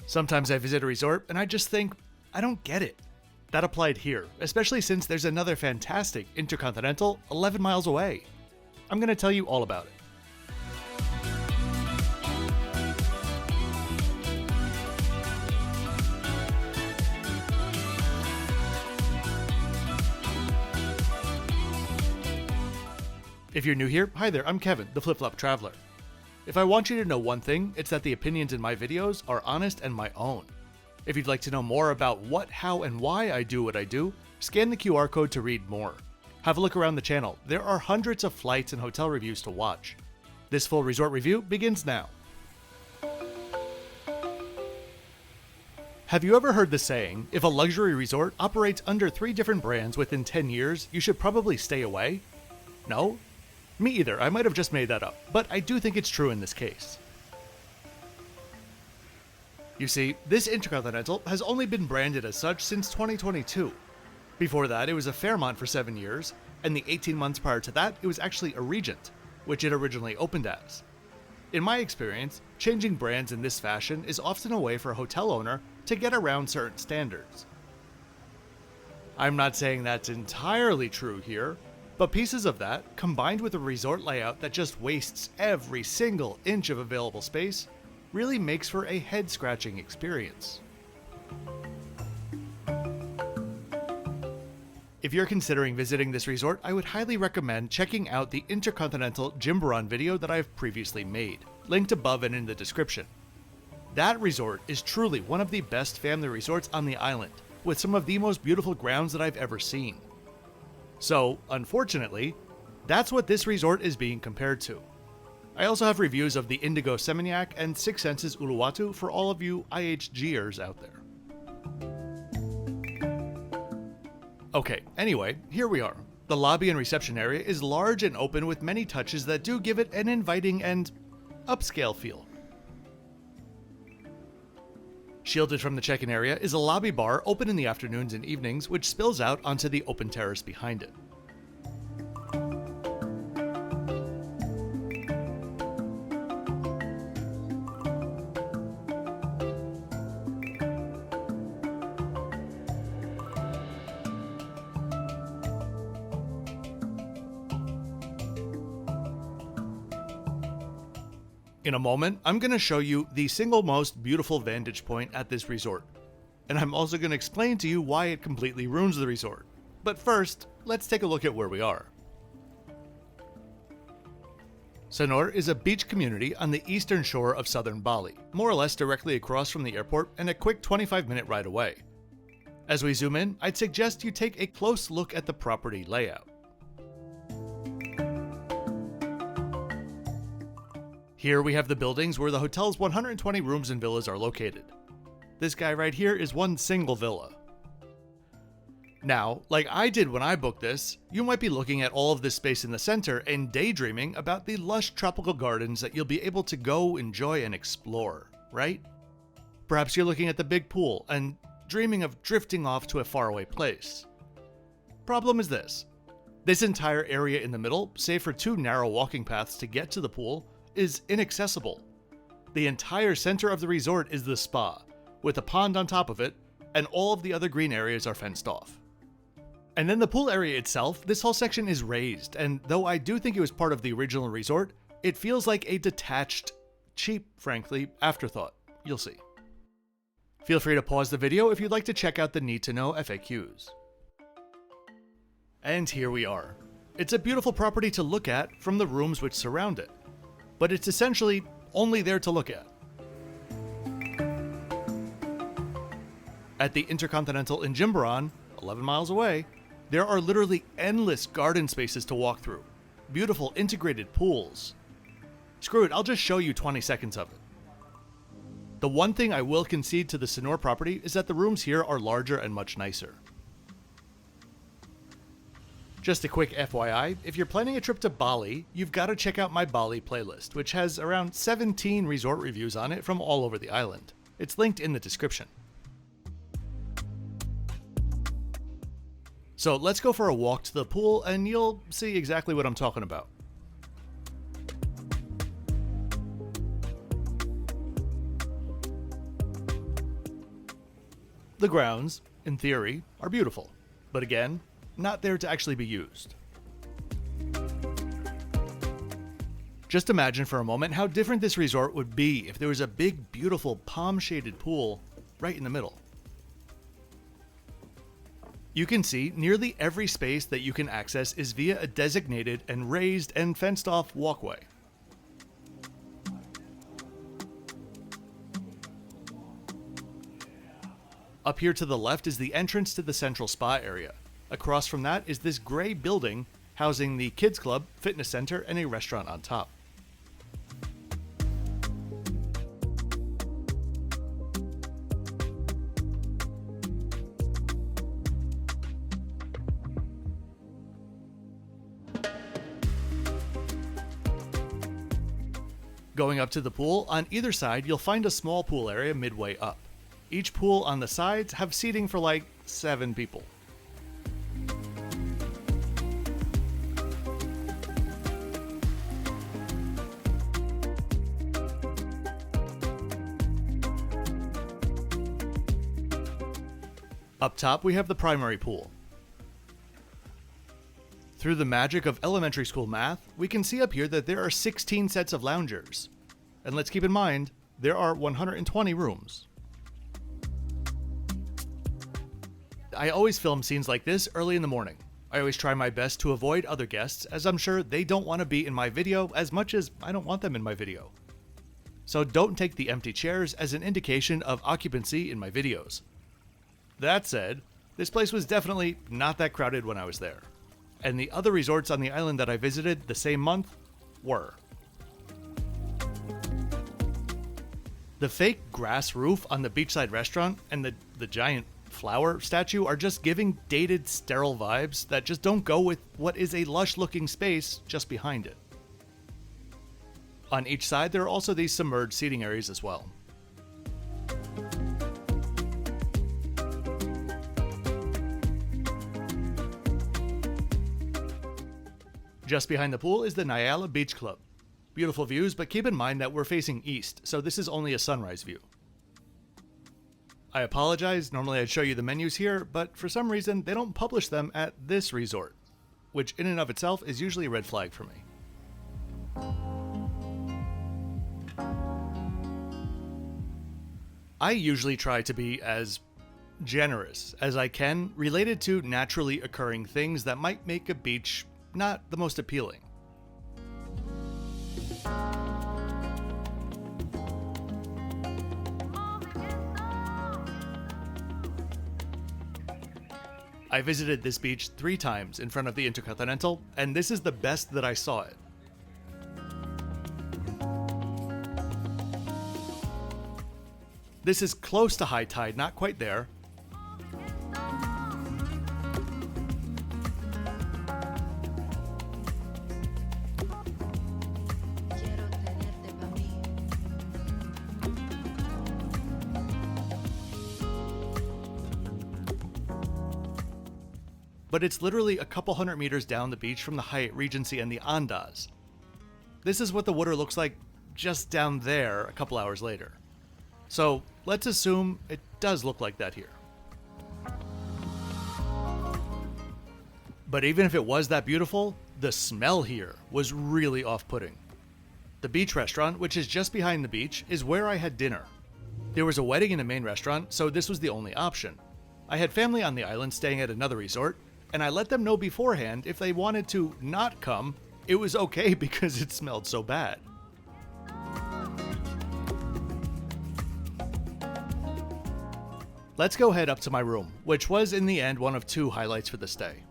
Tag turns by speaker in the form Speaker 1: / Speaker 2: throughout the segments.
Speaker 1: Sometimes I visit a resort and I just think, I don't get it. That applied here, especially since there's another fantastic Intercontinental 11 miles away. I'm going to tell you all about it. If you're new here, hi there, I'm Kevin, the Flip Flop Traveler. If I want you to know one thing, it's that the opinions in my videos are honest and my own. If you'd like to know more about what, how, and why I do what I do, scan the QR code to read more. Have a look around the channel, there are hundreds of flights and hotel reviews to watch. This full resort review begins now. Have you ever heard the saying, if a luxury resort operates under 3 different brands within 10 years, you should probably stay away? No? Me either, I might have just made that up, but I do think it's true in this case. You see, this Intercontinental has only been branded as such since 2022. Before that, it was a Fairmont for 7 years, and the 18 months prior to that, it was actually a Regent, which it originally opened as. In my experience, changing brands in this fashion is often a way for a hotel owner to get around certain standards. I'm not saying that's entirely true here, but pieces of that, combined with a resort layout that just wastes every single inch of available space, really makes for a head-scratching experience. If you're considering visiting this resort, I would highly recommend checking out the Intercontinental Jimbaran video that I've previously made, linked above and in the description. That resort is truly one of the best family resorts on the island, with some of the most beautiful grounds that I've ever seen. So, unfortunately, that's what this resort is being compared to. I also have reviews of the Indigo Seminyak and Six Senses Uluwatu for all of you IHGers out there. Okay, anyway, here we are. The lobby and reception area is large and open with many touches that do give it an inviting and upscale feel. Shielded from the check-in area is a lobby bar open in the afternoons and evenings, which spills out onto the open terrace behind it. In a moment, I'm going to show you the single most beautiful vantage point at this resort, and I'm also going to explain to you why it completely ruins the resort. But first, let's take a look at where we are. Sanur is a beach community on the eastern shore of southern Bali, more or less directly across from the airport and a quick 25-minute ride away. As we zoom in, I'd suggest you take a close look at the property layout. Here we have the buildings where the hotel's 120 rooms and villas are located. This guy right here is one single villa. Now, like I did when I booked this, you might be looking at all of this space in the center and daydreaming about the lush tropical gardens that you'll be able to go, enjoy, and explore, right? Perhaps you're looking at the big pool and dreaming of drifting off to a faraway place. Problem is this. This entire area in the middle, save for 2 narrow walking paths to get to the pool, is inaccessible. The entire center of the resort is the spa, with a pond on top of it, and all of the other green areas are fenced off. And then the pool area itself, this whole section is raised, and though I do think it was part of the original resort, it feels like a detached, cheap, frankly, afterthought. You'll see. Feel free to pause the video if you'd like to check out the need-to-know FAQs. And here we are. It's a beautiful property to look at from the rooms which surround it, but it's essentially only there to look at. At the Intercontinental in Jimbaran, 11 miles away, there are literally endless garden spaces to walk through. Beautiful integrated pools. Screw it, I'll just show you 20 seconds of it. The one thing I will concede to the Sanur property is that the rooms here are larger and much nicer. Just a quick FYI, if you're planning a trip to Bali, you've got to check out my Bali playlist, which has around 17 resort reviews on it from all over the island. It's linked in the description. So let's go for a walk to the pool and you'll see exactly what I'm talking about. The grounds, in theory, are beautiful, but again, not there to actually be used. Just imagine for a moment how different this resort would be if there was a big, beautiful, palm-shaded pool right in the middle. You can see nearly every space that you can access is via a designated and raised and fenced-off walkway. Up here to the left is the entrance to the central spa area. Across from that is this gray building housing the kids club, fitness center, and a restaurant on top. Going up to the pool, on either side you'll find a small pool area midway up. Each pool on the sides have seating for like 7 people. Up top we have the primary pool. Through the magic of elementary school math, we can see up here that there are 16 sets of loungers. And let's keep in mind, there are 120 rooms. I always film scenes like this early in the morning. I always try my best to avoid other guests, as I'm sure they don't want to be in my video as much as I don't want them in my video. So don't take the empty chairs as an indication of occupancy in my videos. That said, this place was definitely not that crowded when I was there. And the other resorts on the island that I visited the same month were. The fake grass roof on the beachside restaurant and the giant flower statue are just giving dated, sterile vibes that just don't go with what is a lush-looking space just behind it. On each side, there are also these submerged seating areas as well. Just behind the pool is the Nyala Beach Club. Beautiful views, but keep in mind that we're facing east, so this is only a sunrise view. I apologize, normally I'd show you the menus here, but for some reason they don't publish them at this resort, which in and of itself is usually a red flag for me. I usually try to be as generous as I can related to naturally occurring things that might make a beach not the most appealing. I visited this beach 3 times in front of the Intercontinental, and this is the best that I saw it. This is close to high tide, not quite there. But it's literally a couple hundred meters down the beach from the Hyatt Regency and the Andaz. This is what the water looks like just down there a couple hours later. So let's assume it does look like that here. But even if it was that beautiful, the smell here was really off-putting. The beach restaurant, which is just behind the beach, is where I had dinner. There was a wedding in the main restaurant, so this was the only option. I had family on the island staying at another resort, and I let them know beforehand if they wanted to not come, it was okay because it smelled so bad. Let's go head up to my room, which was in the end one of 2 highlights for the stay.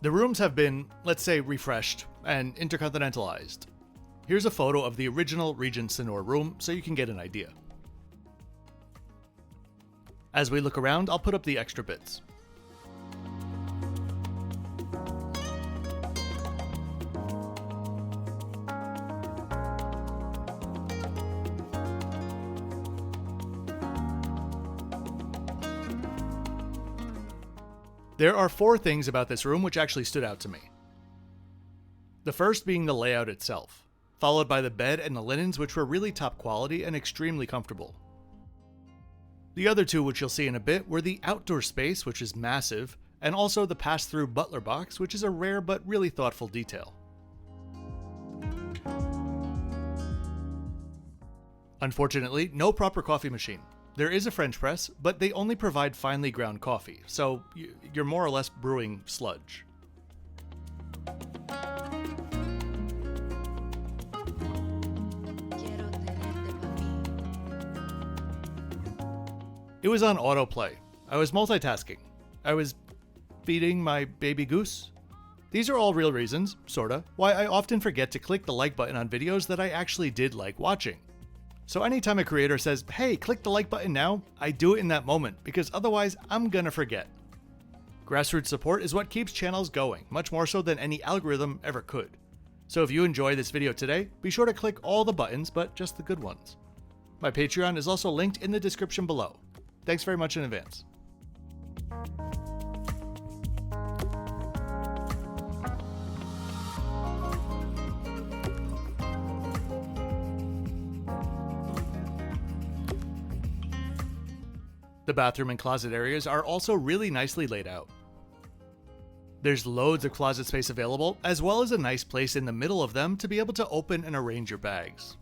Speaker 1: The rooms have been, let's say, refreshed and intercontinentalized. Here's a photo of the original Regent Sanur room so you can get an idea. As we look around, I'll put up the extra bits. There are 4 things about this room which actually stood out to me. The first being the layout itself, followed by the bed and the linens, which were really top quality and extremely comfortable. The other 2, which you'll see in a bit, were the outdoor space, which is massive, and also the pass-through Butler box, which is a rare but really thoughtful detail. Unfortunately, no proper coffee machine. There is a French press, but they only provide finely ground coffee, so you're more or less brewing sludge. It was on autoplay. I was multitasking. I was feeding my baby Goose. These are all real reasons, sorta, why I often forget to click the like button on videos that I actually did like watching. So anytime a creator says, hey, click the like button now, I do it in that moment, because otherwise I'm gonna forget. Grassroots support is what keeps channels going, much more so than any algorithm ever could. So if you enjoy this video today, be sure to click all the buttons, but just the good ones. My Patreon is also linked in the description below. Thanks very much in advance. The bathroom and closet areas are also really nicely laid out. There's loads of closet space available, as well as a nice place in the middle of them to be able to open and arrange your bags.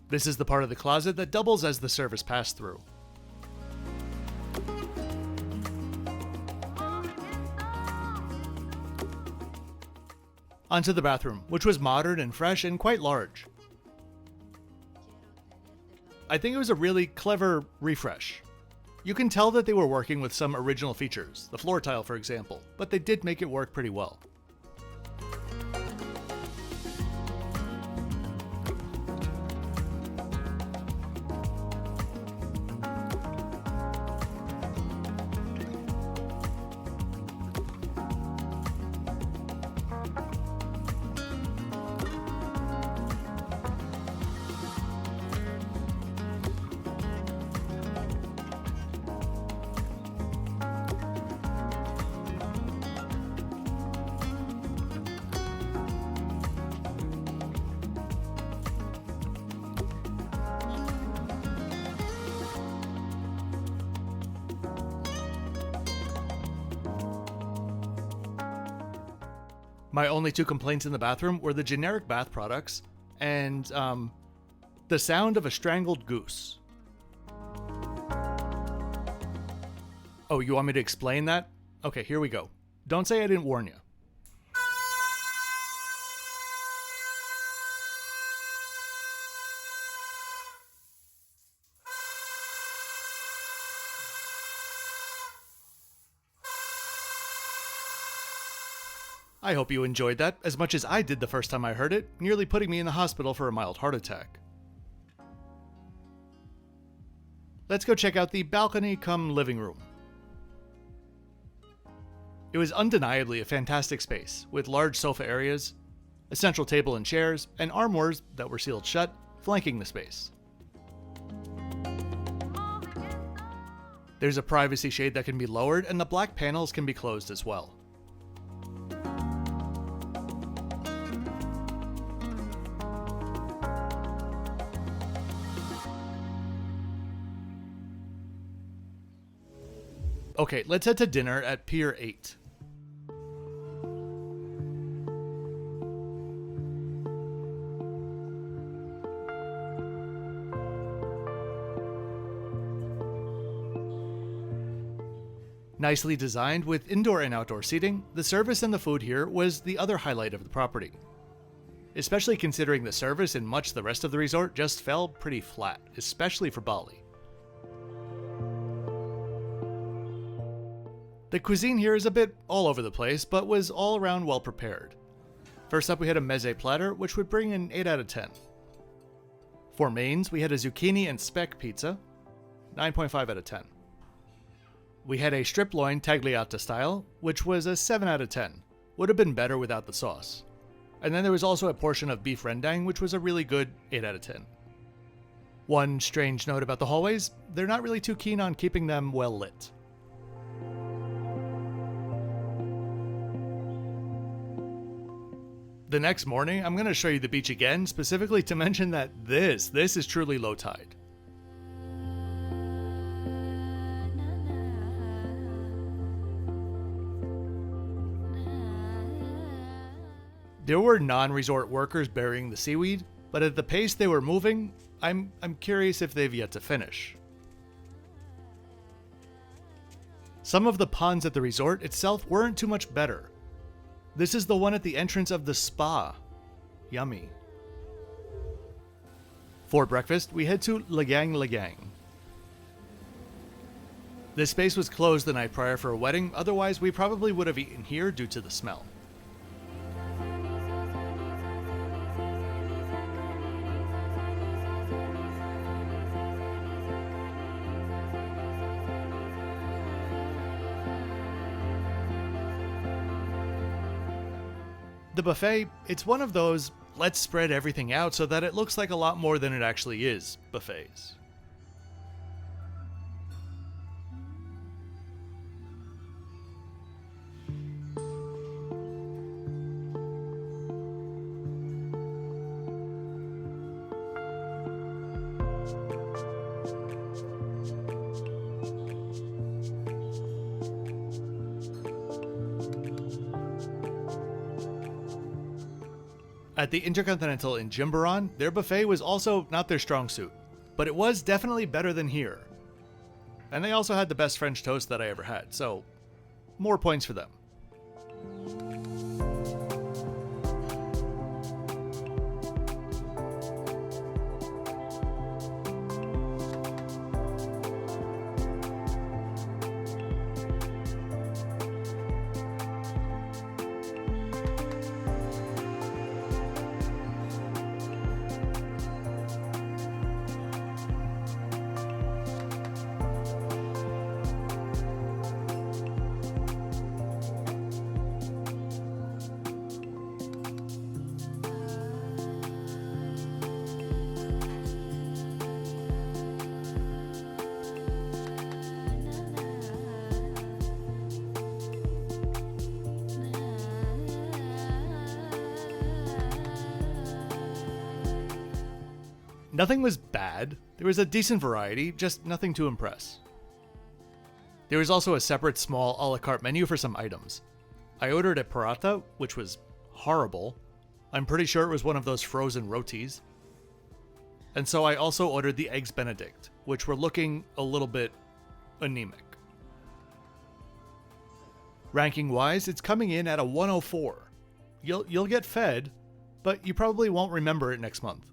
Speaker 1: This is the part of the closet that doubles as the service pass-through. Onto the bathroom, which was modern and fresh and quite large. I think it was a really clever refresh. You can tell that they were working with some original features, the floor tile for example, but they did make it work pretty well. My only 2 complaints in the bathroom were the generic bath products and the sound of a strangled goose. Oh, you want me to explain that? Okay, here we go. Don't say I didn't warn you. I hope you enjoyed that as much as I did the first time I heard it, nearly putting me in the hospital for a mild heart attack. Let's go check out the balcony cum living room. It was undeniably a fantastic space, with large sofa areas, a central table and chairs, and armoires that were sealed shut, flanking the space. There's a privacy shade that can be lowered, and the black panels can be closed as well. Okay, let's head to dinner at Pier 8. Nicely designed with indoor and outdoor seating, the service and the food here was the other highlight of the property. Especially considering the service in much the rest of the resort just fell pretty flat, especially for Bali. The cuisine here is a bit all over the place, but was all around well prepared. First up we had a meze platter, which would bring an 8 out of 10. For mains, we had a zucchini and speck pizza, 9.5 out of 10. We had a strip loin tagliata style, which was a 7 out of 10. Would have been better without the sauce. And then there was also a portion of beef rendang, which was a really good 8 out of 10. One strange note about the hallways, they're not really too keen on keeping them well lit. The next morning, I'm going to show you the beach again, specifically to mention that this is truly low tide. There were non-resort workers burying the seaweed, but at the pace they were moving, I'm curious if they've yet to finish. Some of the ponds at the resort itself weren't too much better. This is the one at the entrance of the spa. Yummy. For breakfast, we head to Ganggang. This space was closed the night prior for a wedding, otherwise we probably would have eaten here due to the smell. The buffet, it's one of those, let's spread everything out so that it looks like a lot more than it actually is, buffets. At the Intercontinental in Jimbaran, their buffet was also not their strong suit, but it was definitely better than here. And they also had the best French toast that I ever had, so more points for them. Nothing was bad, there was a decent variety, just nothing to impress. There was also a separate small a la carte menu for some items. I ordered a paratha, which was horrible. I'm pretty sure it was one of those frozen rotis. And so I also ordered the eggs benedict, which were looking a little bit anemic. Ranking wise, it's coming in at a 104. You'll get fed, but you probably won't remember it next month.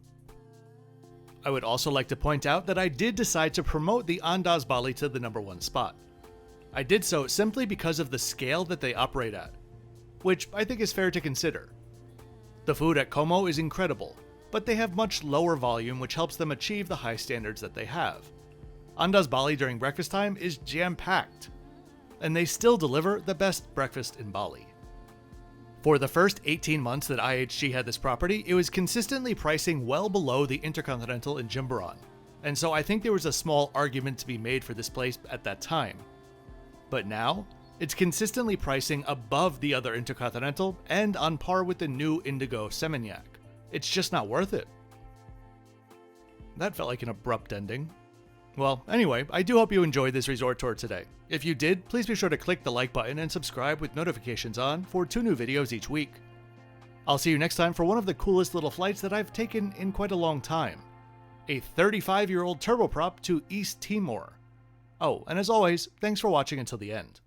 Speaker 1: I would also like to point out that I did decide to promote the Andaz Bali to the #1 spot. I did so simply because of the scale that they operate at, which I think is fair to consider. The food at Como is incredible, but they have much lower volume, which helps them achieve the high standards that they have. Andaz Bali during breakfast time is jam-packed, and they still deliver the best breakfast in Bali. For the first 18 months that IHG had this property, it was consistently pricing well below the Intercontinental in Jimbaran, and so I think there was a small argument to be made for this place at that time. But now, it's consistently pricing above the other Intercontinental and on par with the new Indigo Seminyak. It's just not worth it. That felt like an abrupt ending. Well, anyway, I do hope you enjoyed this resort tour today. If you did, please be sure to click the like button and subscribe with notifications on for 2 new videos each week. I'll see you next time for one of the coolest little flights that I've taken in quite a long time. A 35-year-old turboprop to East Timor. Oh, and as always, thanks for watching until the end.